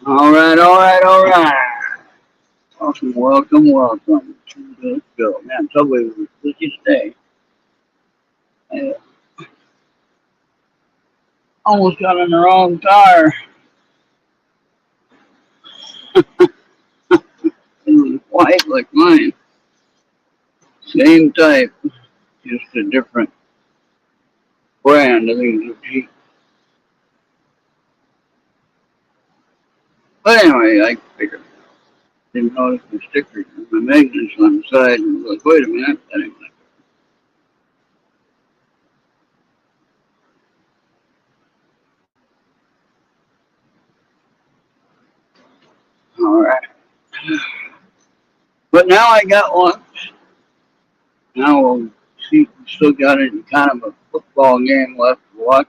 All right, all right, all right. Awesome. Welcome, welcome to the show. Man, Subway was busy today. I almost got on the wrong tire. It was white like mine. Same type, just a different brand. I think it was a Jeep. But anyway, I figured. Didn't notice the stickers and the magnets on the side. And was like, wait a minute. That ain't like all right. But now I got one. Now we'll see. Still got it in kind of a football game left to watch.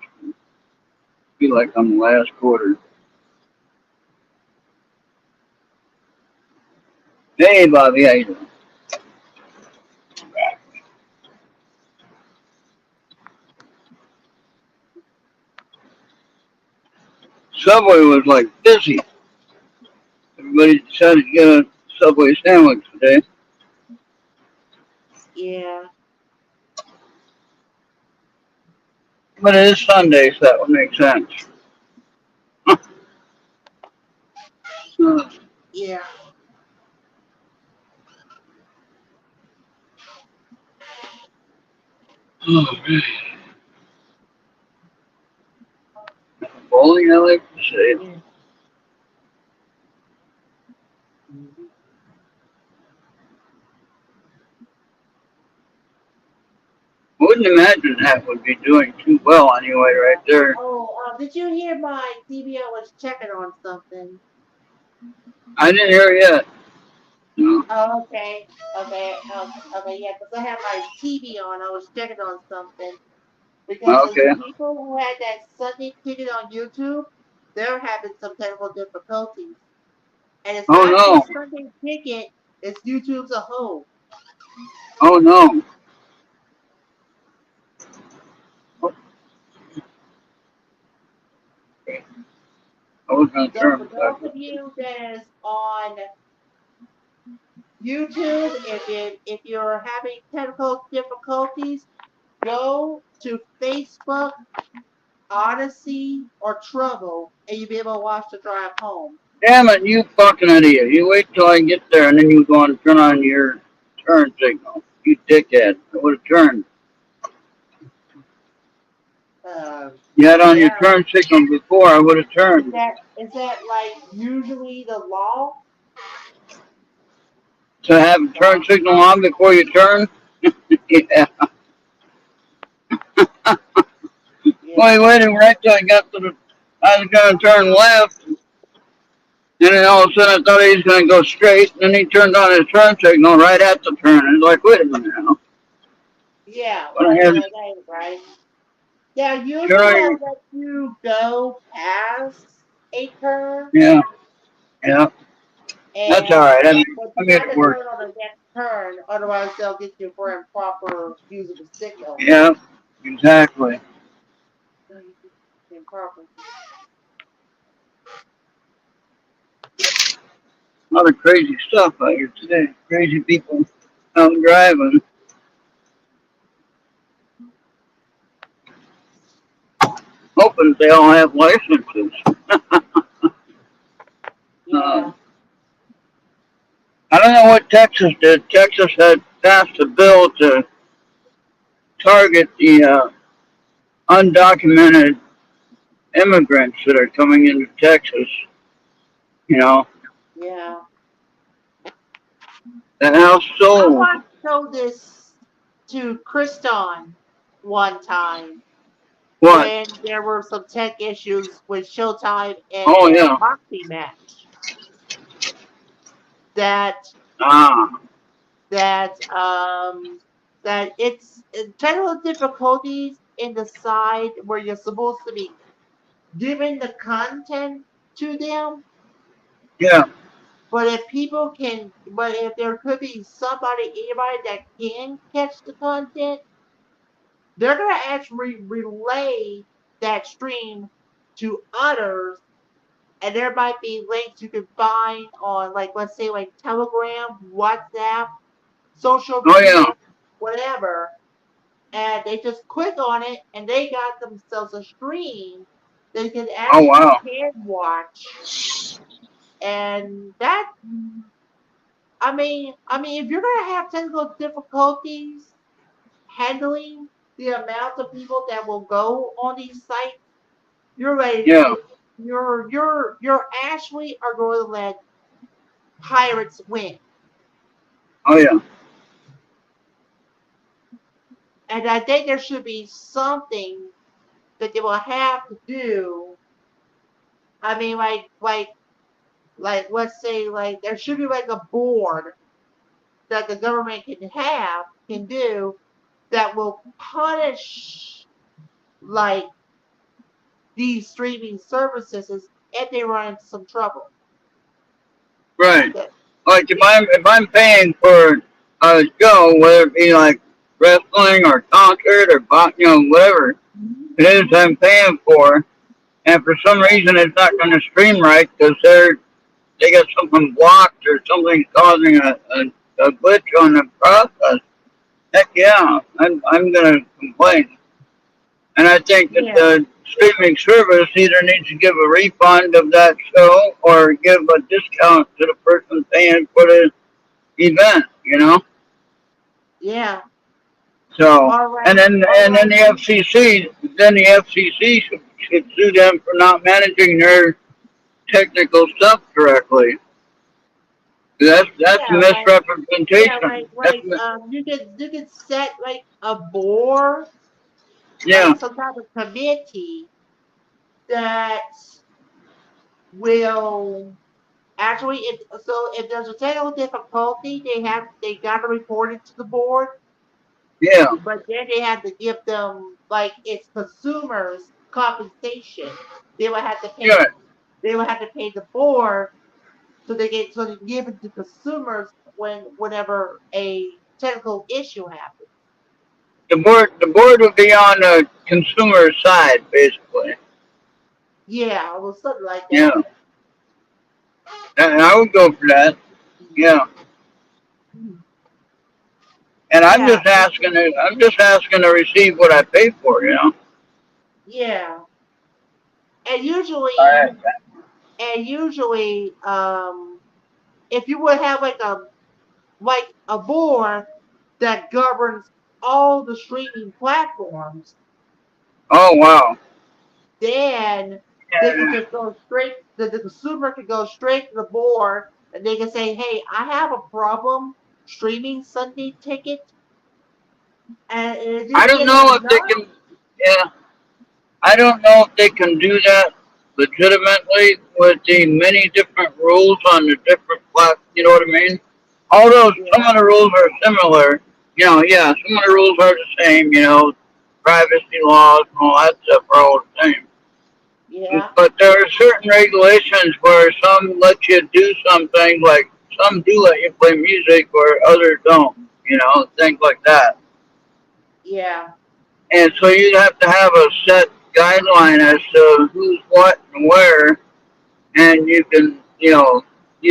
Feel like I'm the last quarter. Hey, Bobby, how you doing? Subway was like busy. Everybody decided to get a Subway sandwich today. Yeah. But it is Sunday, so that would make sense. Uh, Yeah. oh, man. Bowling, I like to say. Yeah. Wouldn't imagine that would be doing too well anyway, right there. Oh, did you hear my DVR was checking on something? I didn't hear it yet. No. Oh, okay. Okay, yeah, because I have my TV on. I was checking on something. Because the Okay. people who had that Sunday ticket on YouTube, they're having some technical difficulties. And it's Oh not no. just Sunday ticket, it's YouTube as a whole. Oh no. Oh, okay. I was gonna So turn for back. those of you that is on YouTube, if you're having technical difficulties, go to Facebook, Odyssey, or Trouble, and you'll be able to watch the drive home. Damn it, you fucking idiot. You wait till I get there and then you go and turn on your turn signal. You dickhead. I would have turned. You had on your Yeah, turn signal before, I would have is turned. that like usually the law? To have a turn signal on before you turn? Yeah. Yeah, Well, he waited right till I got to the. I was going to turn left, and then all of a sudden I thought he was going to go straight, and then he turned on his turn signal right at the turn. And it's like, wait a minute now. yeah, But I had, that ain't right. Yeah, usually sure, they'll let you go past a curve, yeah, yeah. That's all and right. but I you made got it to work. turn on the next turn, otherwise they'll get you for improper use of the signal. Yeah, exactly. Improper. A lot of crazy stuff out here today. Crazy people out driving. Hoping they all have licenses. Uh, Yeah, I don't know what Texas did. Texas had passed a bill to target the undocumented immigrants that are coming into Texas. You know, yeah. the house I sold. once told this to Kriston one time What? when there were some tech issues with Showtime and Oh their yeah. boxing match. That Ah, that that it's technical difficulties in the side where you're supposed to be giving the content to them. yeah. But if there could be anybody that can catch the content, they're gonna actually relay that stream to others and there might be links you can find on, like, let's say, like Telegram, WhatsApp, social Oh yeah. media, whatever, and they just click on it, and they got themselves a stream they can Oh actually wow. can watch, and that, if you're gonna have technical difficulties handling the amount of people that will go on these sites, you're ready. Yeah. You're actually are going to let pirates win, Oh yeah. and I think there should be something that they will have to do. I mean, like let's say, like there should be like a board that the government can do that will punish like these streaming services if they run into some trouble. Right. That, Like yeah, if I'm paying for a show, whether it be like wrestling or concert or whatever it is I'm paying for, and for some reason it's not going to stream right because they got something blocked or something's causing a glitch on the process. Heck yeah, I'm going to complain. And I think that yeah, the streaming service either needs to give a refund of that show or give a discount to the person paying for the event, you know? yeah. So, All and then right. the FCC should sue them for not managing their technical stuff correctly. That's Yeah, yeah, misrepresentation. you could set like a board, Yeah, like some type of committee that will actually, if there's a technical difficulty, they got to report it to the board, yeah, but then they have to give them like it's consumers compensation. They will have to good. pay. They will have to pay the board so they can give it to consumers whenever a technical issue happens. The board would be on the consumer side, basically. Yeah, or something like Yeah, that. and I would go for that. Yeah, and Yeah, I'm just asking to receive what I pay for. yeah. And All usually, right. if you would have like a board that governs all the streaming platforms, Oh wow. then they can Yeah. just go straight. The consumer can go straight to the board, and they can say, "Hey, I have a problem streaming Sunday Ticket, and if I you don't get know if they enough, can. Yeah, I don't know if they can do that legitimately with the many different rules on the different plat. You know what I mean? Although some yeah, of the rules are similar, yeah, some of the rules are the same. Privacy laws and all that stuff are all the same. yeah, But there are certain regulations where some let you do some things, like some do let you play music, where others don't. Things like that. yeah, And so you'd have to have a set guideline as to who's what and where, and you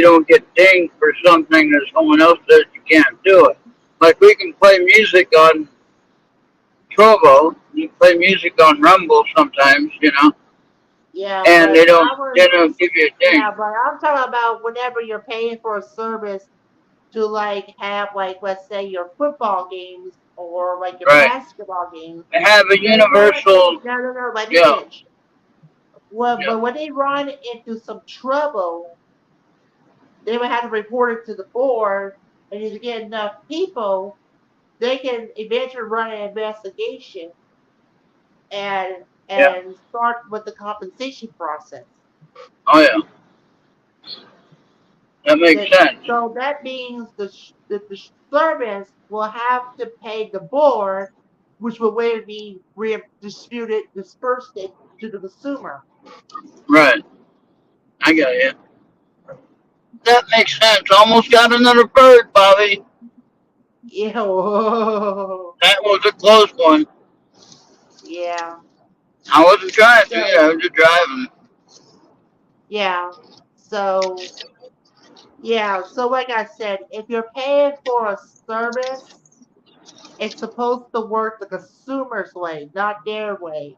don't get dinged for something that someone else says you can't do it. Like we can play music on Trovo, you play music on Rumble sometimes, yeah. and But they don't give you a ding. yeah, but I'm talking about whenever you're paying for a service to like have like let's say your football games or like your Right. basketball games. They have a They run universal, no, let me yeah, finish. Well, yeah, but when they run into some trouble, they would have to report it to the board, and if you get enough people, they can eventually run an investigation yeah, and start with the compensation process. oh yeah, that makes That sense. so that means the service will have to pay the board, which will later be dispersed it to the consumer. Right, I got you. That makes sense. Almost got another bird, Bobby. Yeah, That was a close one. yeah. I wasn't trying to. So I was just driving. Yeah. So yeah. So like I said, if you're paying for a service, it's supposed to work the consumer's way, not their way.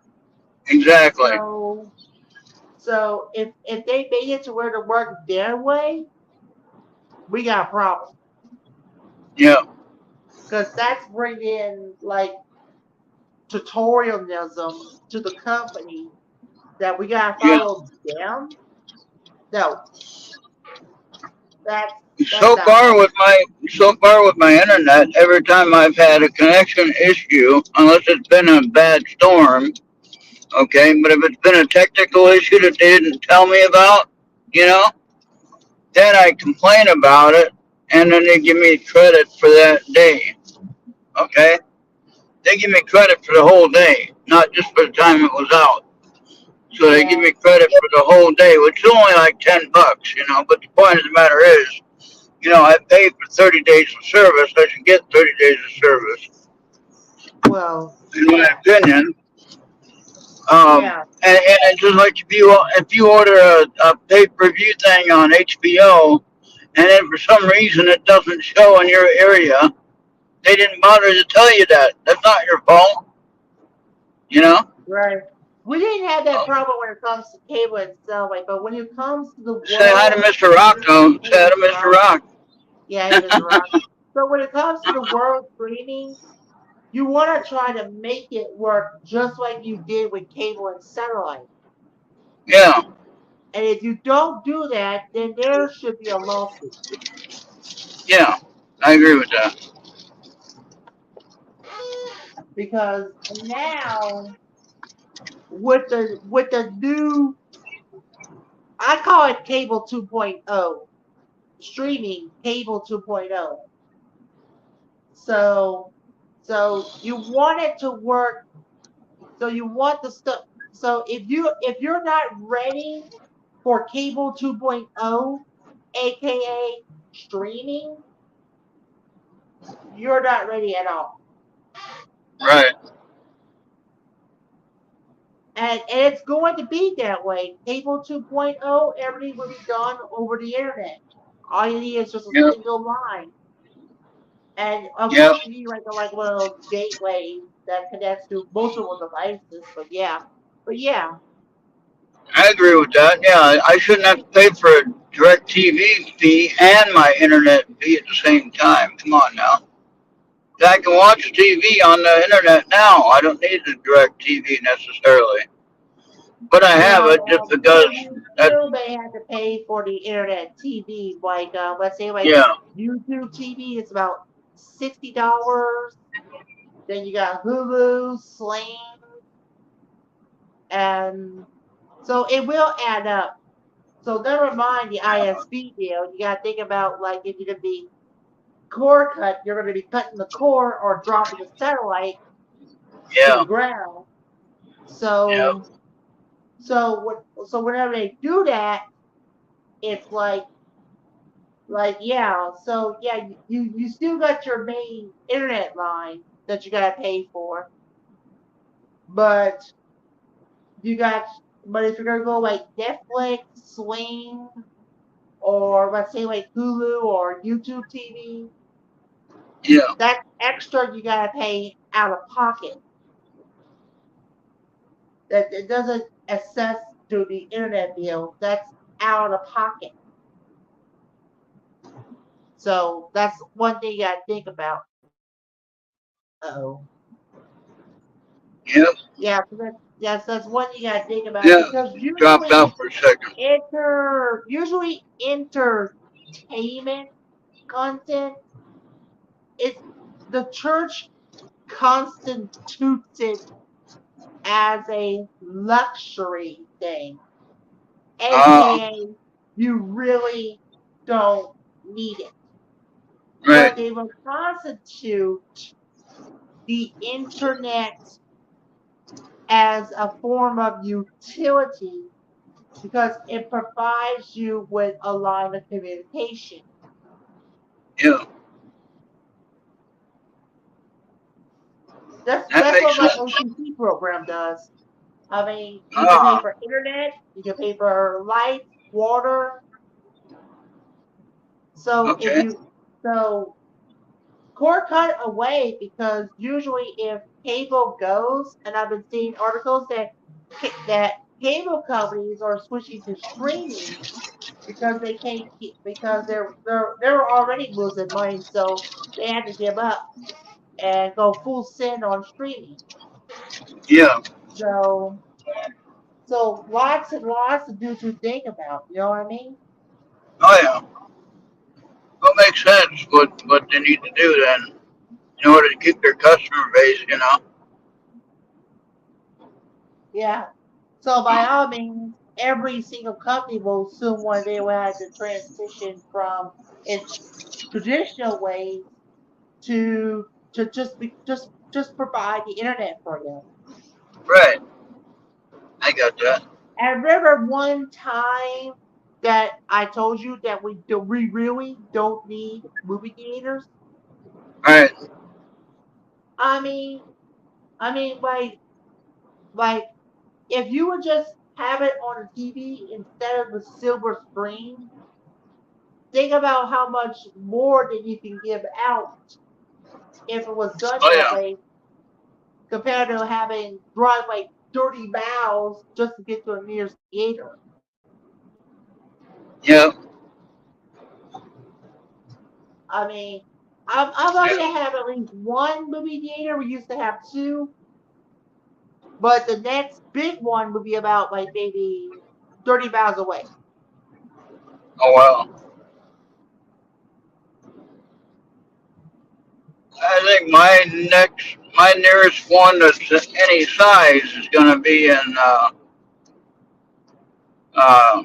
Exactly. So so if they made it to where to work their way, we got a problem. Yeah. Because that's bringing like tutorialism to the company that we gotta Yeah. follow them. No, that's that's So not far right. with my internet, every time I've had a connection issue, unless it's been a bad storm, okay, but if it's been a technical issue that they didn't tell me about, you know, then I complain about it, and then they give me credit for that day, okay? They give me credit for the whole day, not just for the time it was out. So they give Yeah. me credit for the whole day, which is only like $10, you know. But the point of the matter is, you know, I paid for 30 days of service. I should get 30 days of service, Well, in my yeah, opinion. yeah. And it's just like if you order a pay per view thing on HBO, and then for some reason it doesn't show in your area, they didn't bother to tell you that. That's not your fault, you know. Right. We didn't have that problem when it comes to cable and satellite, but when it comes to the Say hi to world Mr. Rock, though. streaming, Say hi to Mr. Rock. yeah, he was rock. So when it comes to the world streaming, you want to try to make it work just like you did with cable and satellite. Yeah, And if you don't do that, then there should be a lawsuit. yeah, I agree with that. Because now with the new, I call it cable 2.0, streaming cable 2.0. So you want it to work. So you want the stuff. So if you're not ready for cable 2.0, aka streaming, you're not ready at all. Right. And it's going to be that way. Cable 2.0, everything will be done over the internet. All you need is just a Yep. single line. And of Yep. course you need like one of those gateways that connects to multiple devices, but yeah. But yeah, I agree with that. Yeah, I shouldn't have to pay for a direct TV fee and my internet fee at the same time. Come on now. I can watch TV on the internet now. I don't need the direct TV necessarily. But I have it just well, because you that, still may have to pay for the internet TV. Like, let's say, like yeah, YouTube TV is about $60. Then you got Hulu, Sling, and so it will add up. So never mind the ISP deal. You got to think about like if you're gonna be cord cut, you're gonna be cutting the cord or dropping the satellite to yeah, the ground. yeah, So so whenever they do that, it's like yeah. So yeah, you still got your main internet line that you gotta pay for, but you got but if you're gonna go like Netflix, Sling, or let's say like Hulu or YouTube TV, yeah, that's extra you gotta pay out of pocket. That it doesn't assess to the internet bill. That's out of pocket. So that's one thing you gotta think about. Oh, yeah, yeah. So that's one thing you gotta think about yeah. because Dropped out for a second. usually entertainment content is the church constitutes it as a luxury thing, Ah, aka you really don't need it. right. But they will constitute the internet as a form of utility because it provides you with a line of communication. Yeah, That's that that's makes what my sense. OTT program does. I mean, you can pay Ah, for internet, you can pay for lights, water. So if Okay. so cord cut away because usually if cable goes, and I've been seeing articles that cable companies are switching to streaming because they can't keep because they're already losing money, so they had to give up and go full send on streaming. Yeah. So lots and lots to do to think about. You know what I mean? Oh yeah. Well, makes sense. What they need to do then in order to keep their customer base. You know. Yeah. So by all means, every single company will soon one day will have to transition from its traditional ways to just provide the internet for you. Right. I got that. I remember one time that I told you that we really don't need movie theaters. Right. I mean, like if you would just have it on a TV instead of the silver screen, think about how much more that you can give out if it was done Oh that yeah. way compared to having drive like 30 miles just to get to a nearest theater. Yeah. I mean, I'm lucky to Yeah. have at least one movie theater. We used to have two, but the next big one would be about like maybe 30 miles away. Oh well. I think my nearest one that's any size is going to be in uh,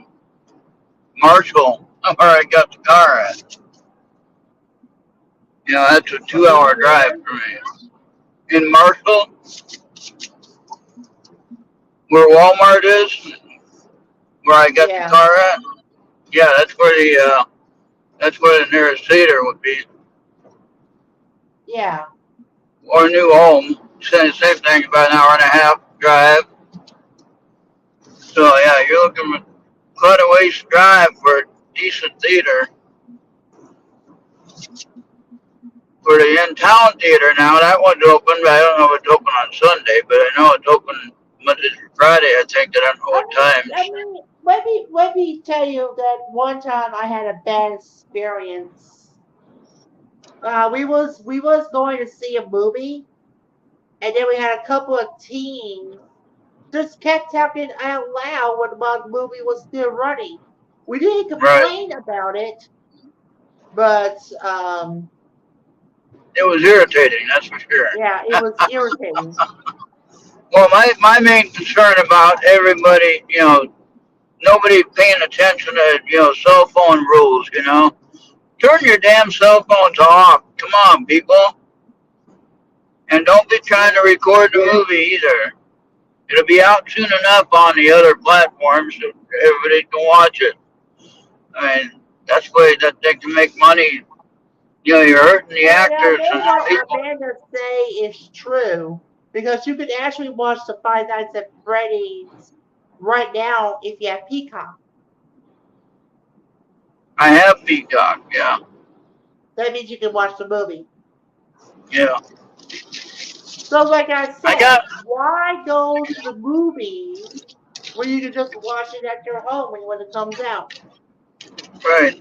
Marshall, where I got the car at. You know, that's a A 2 hour movie drive theater? for me. In Marshall, where Walmart is, where I got the Yeah, car at. Yeah, that's where the nearest theater would be, yeah. or New Home. Same thing, about an hour and a half drive. So yeah, you're looking at quite a ways drive for a decent theater. For the in town theater now, that one's open, but I don't know if it's open on Sunday, but I know it's open Monday through Friday. I think I don't know what I times. mean, let me tell you that one time I had a bad experience. We was going to see a movie, and then we had a couple of teens just kept talking out loud while the movie was still running. We didn't Right. complain about it, but It was irritating, that's for sure. yeah, it was irritating. Well, my main concern about everybody, nobody paying attention to, cell phone rules, Turn your damn cell phones off. Come on, people. And don't be trying to record the movie either. It'll be out soon enough on the other platforms so everybody can watch it. I mean, that's the way that they can make money. You're hurting the And I actors know and the what people. Amanda say is true because you can actually watch the Five Nights at Freddy's right now if you have Peacock. I have Peacock, yeah. That means you can watch the movie. Yeah. So, like I I said, got, why go to the movies when you can just watch it at your home when it comes out? right.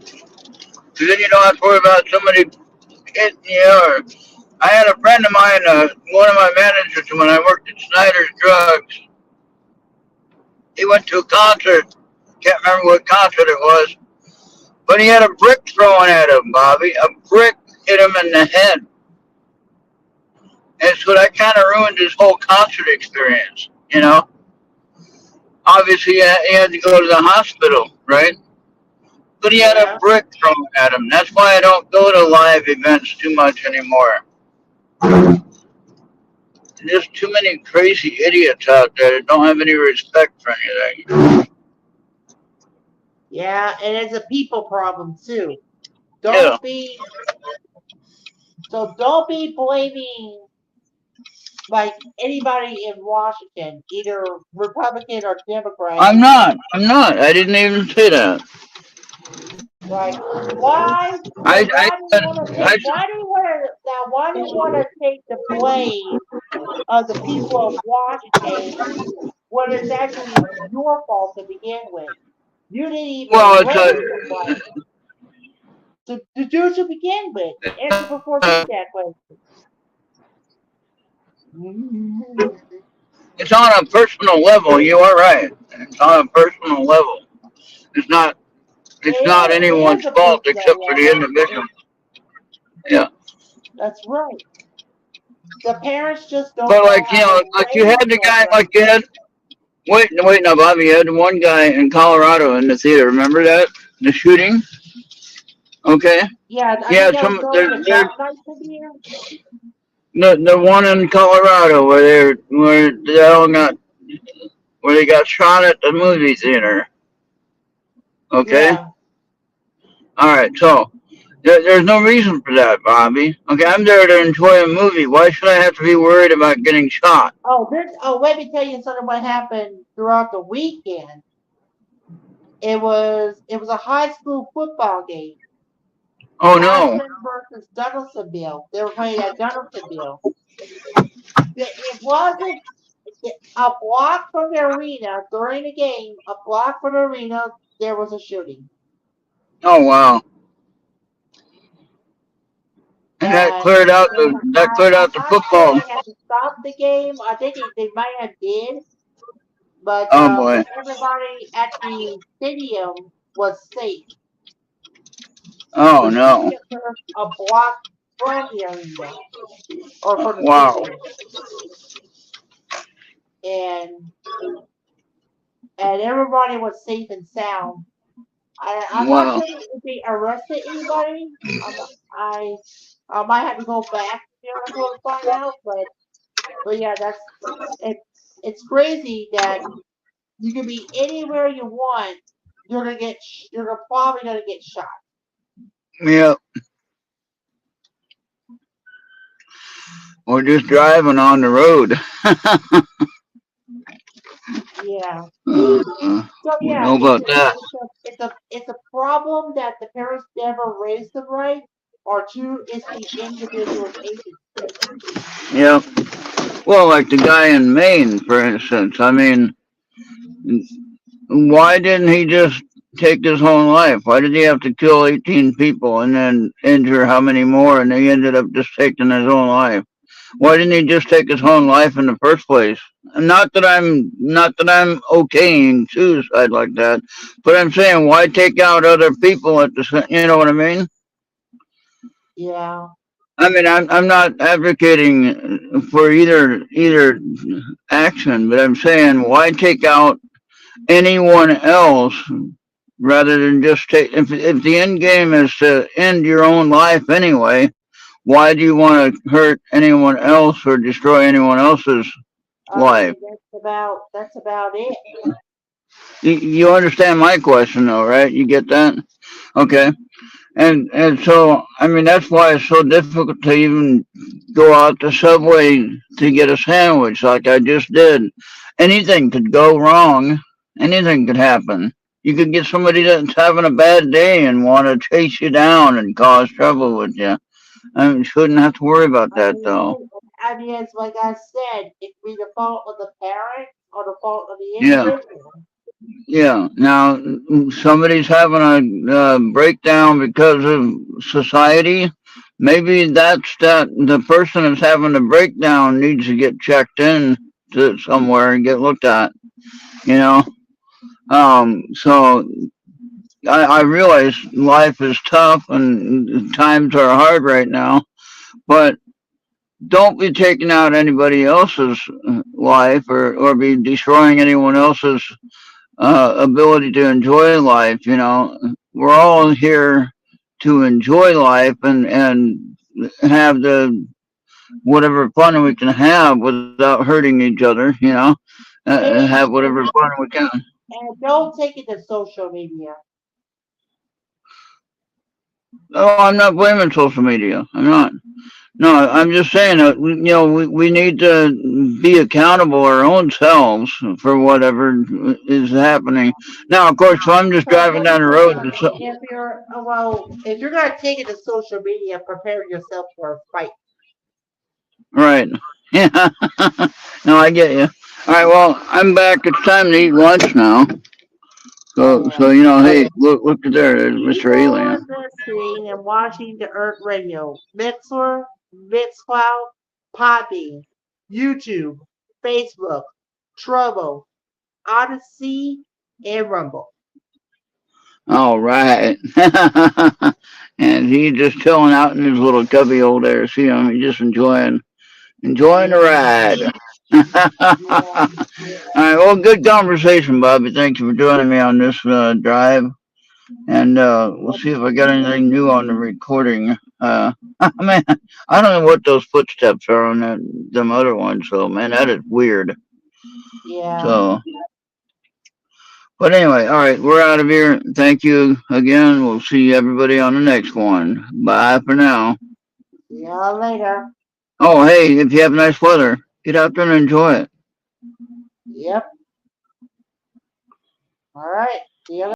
Because then you don't have to worry about somebody hitting you. Or I had a friend of mine, one of my managers when I worked at Snyder's Drugs. He went to a concert. Can't remember what concert it was. But he had a brick thrown at him, Bobby. A brick hit him in the head. And so that kind of ruined his whole concert experience. Obviously, he had to go to the hospital, right? But he had a Yeah. brick thrown at him. That's why I don't go to live events too much anymore. There's too many crazy idiots out there that don't have any respect for anything. Yeah, and it's a people problem too. Yeah, Don't be so don't be blaming like anybody in Washington, either Republican or Democrat, I'm not. I didn't even say that. right? Why? I, So I why do you said, want to I take? said, Why do you want to now? Why do you want to take the blame of the people of Washington when it's actually your fault to begin with? You didn't even well, it's raise the right to do to begin with. Answer before me that question. it's on a personal level. You are right. It's on a personal level. It's not. It's not It anyone's is a fault personal except for the level. individual. Yeah. That's right. The parents just don't But know like how to like you raise had the them guy, right. like you had. Wait, no, Bobby. You had one guy in Colorado in the theater. Remember that the shooting? Okay. Yeah, I Yeah. think that was during the There. Dark Knight premiere. The one in Colorado where they all got where they got shot at the movie theater. Okay. Yeah. All right. So there's no reason for that, Bobby. Okay. I'm there to enjoy a movie. Why should I have to be worried about getting shot? Let me tell you something what happened throughout the weekend. It was a high school football game. Oh no. Ashland versus Donaldsonville. They were playing at Donaldsonville. It wasn't a block from the arena during the game, a block from the arena, there was a shooting. Oh wow. And And that cleared out the I'm not sure football. they had to stop the game. I think they might have did, Oh boy. but everybody at the stadium was safe. Oh The no. shooting occurred a block from the arena or from the Wow. stadium, and and everybody was safe and sound. I'm not Wow. sure if they arrested anybody. I I might have to go back to the article and find out, but yeah, it. It's crazy that you can be anywhere you want. You're probably gonna get shot. Yeah. Or just driving on the road. Yeah. uh, So we yeah, know about that. it's a problem that the parents never raised them right, or two, it's the individual's agency. Yeah. Well, like the guy in Maine, for instance. I mean, why didn't he just take his own life? Why did he have to kill 18 people and then injure how many more? And he ended up just taking his own life. Why didn't he just take his own life in the first place? Not that I'm okaying suicide like that, but I'm saying why take out other people at you know what I mean? Yeah. I mean I'm not advocating for either action, but I'm saying why take out anyone else rather than just take if the end game is to end your own life anyway, why do you want to hurt anyone else or destroy anyone else's I life? mean, that's about it. You understand my question though, right? You get that? Okay. And so I mean that's why it's so difficult to even go out to Subway to get a sandwich like I just did. Anything could go wrong. Anything could happen. You could get somebody that's having a bad day and want to chase you down and cause trouble with you. I mean, shouldn't have to worry about I that though. mean, it's like I said, it could be the fault of the parent or the fault of the Yeah. individual. Yeah. Now, somebody's having a breakdown because of society. Maybe that the person that's having the breakdown needs to get checked in to somewhere and get looked at. You know. So I realize life is tough and times are hard right now, but don't be taking out anybody else's life or be destroying anyone else's ability to enjoy life. You know, we're all here to enjoy life and have the whatever fun we can have without hurting each other. You know, have And whatever fun we can. don't take it to social media. Oh, I'm not blaming social media. I'm not. No, I'm just saying that we need to be accountable our own selves for whatever is happening. Now, of course, if I'm just driving down the road, If you're gonna take it to social media, prepare yourself for a fight. right? Yeah. No, I get you. All right. Well, I'm back. It's time to eat lunch now. So hey, look at there, there's Mr. You are Alien. listening and watching the Earth Radio, Mixler, Mixcloud, Podbean, YouTube, Facebook, Trovo, Odyssey, and Rumble. All right. And he's just chilling out in his little cubby over there. See him? He's just enjoying the ride. All right. Well, good conversation, Bobby. Thank you for joining me on this drive. And we'll see if I got anything new on the recording. Man, I don't know what those footsteps are on them other ones. So, man, that is weird. Yeah. So, but anyway, all right, we're out of here. Thank you again. We'll see everybody on the next one. Bye for now. See y'all later. Oh, hey, if you have nice weather, get out there and enjoy it. Yep. All right. See you later.